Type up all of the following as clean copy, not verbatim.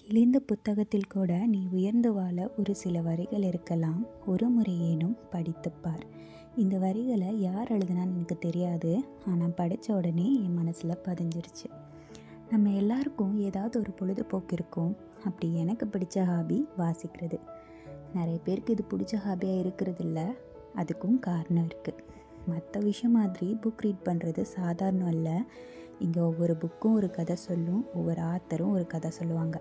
கிழிந்த புத்தகத்தில் கூட நீ உயர்ந்து வாழ ஒரு சில வரிகள் இருக்கலாம், ஒரு முறையேனும் படித்துப்பார். இந்த வரிகளை யார் எழுதுனான்னு எனக்கு தெரியாது, ஆனால் படித்த உடனே என் மனசில் பதிஞ்சிருச்சு. நம்ம எல்லாருக்கும் ஏதாவது ஒரு பொழுதுபோக்கு இருக்கும். அப்படி எனக்கு பிடிச்ச ஹாபி வாசிக்கிறது. நிறைய பேருக்கு இது பிடிச்ச ஹாபியாக இருக்கிறது இல்லை. அதுக்கும் காரணம் இருக்குது. மற்ற விஷயம் மாதிரி புக் ரீட் பண்ணுறது சாதாரணம் இல்லை. இங்கே ஒவ்வொரு புக்கும் ஒரு கதை சொல்லும், ஒவ்வொரு ஆத்தரும் ஒரு கதை சொல்லுவாங்க.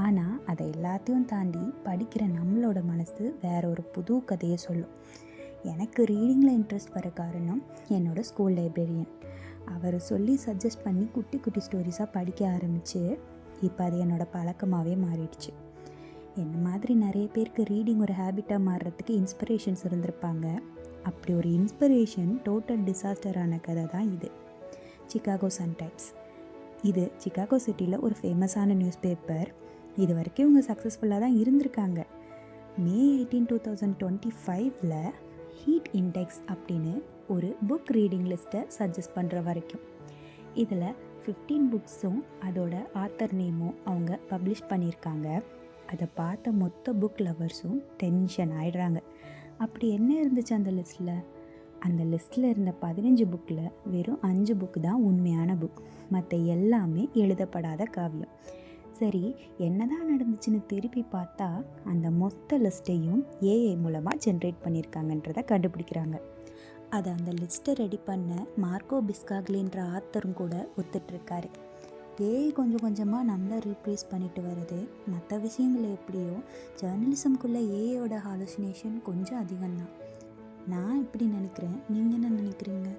ஆனால் அதை எல்லாத்தையும் தாண்டி படிக்கிற நம்மளோட மனசு வேற ஒரு புது கதையை சொல்லும். எனக்கு ரீடிங்கில் இன்ட்ரெஸ்ட் வர காரணம் என்னோடய ஸ்கூல் லைப்ரரியன். அவர் சொல்லி சஜஸ்ட் பண்ணி குட்டி குட்டி ஸ்டோரிஸாக படிக்க ஆரம்பித்து இப்போ அது என்னோடய பழக்கமாகவே மாறிடுச்சு. என்ன மாதிரி நிறைய பேருக்கு ரீடிங் ஒரு ஹேபிட்டாக மாறுறதுக்கு இன்ஸ்பிரேஷன்ஸ் இருந்திருப்பாங்க. அப்படி ஒரு இன்ஸ்பிரேஷன் டோட்டல் டிசாஸ்டரான கதை தான் இது, சிகாகோ சன் டைம்ஸ். இது சிகாகோ சிட்டியில் ஒரு ஃபேமஸான நியூஸ் பேப்பர். இது வரைக்கும் இவங்க சக்ஸஸ்ஃபுல்லாக தான் இருந்திருக்காங்க. மே 18, 2025 ஹீட் இண்டெக்ஸ் அப்படின்னு ஒரு புக் ரீடிங் லிஸ்ட்டை சஜஸ்ட் பண்ணுற வரைக்கும். இதில் 15 புக்ஸும் அதோட ஆத்தர் நேமும் அவங்க பப்ளிஷ் பண்ணியிருக்காங்க. அதை பார்த்த மொத்த புக் லவர்ஸும் டென்ஷன் ஆகிடுறாங்க. அப்படி என்ன இருந்துச்சு அந்த லிஸ்ட்டில்? அந்த லிஸ்ட்டில் இருந்த 15 புக்கில் வெறும் 5 புக்கு தான் உண்மையான புக். மற்ற எல்லாமே எழுதப்படாத காவியம். சரி, என்னதான் நடந்துச்சுன்னு திருப்பி பார்த்தா அந்த மொத்த லிஸ்ட்டையும் ஏஐ மூலமாக ஜென்ரேட் பண்ணியிருக்காங்கன்றதை கண்டுபிடிக்கிறாங்க. அதை அந்த லிஸ்ட்டை ரெடி பண்ண மார்க்கோ பிஸ்காக்லின்ற ஆத்தரும் கூட ஒத்துட்ருக்காரு. ஏஐ கொஞ்சம் கொஞ்சமாக நம்மளை ரீப்ளேஸ் பண்ணிட்டு வருது. மற்ற விஷயங்கள் எப்படியோ ஜேர்னலிசம்குள்ளே ஏஐயோட ஹாலுசினேஷன் கொஞ்சம் அதிகம்தான். நான் இப்படி நினைக்கிறேன். நீங்கள் என்ன நினைக்கிறீங்க?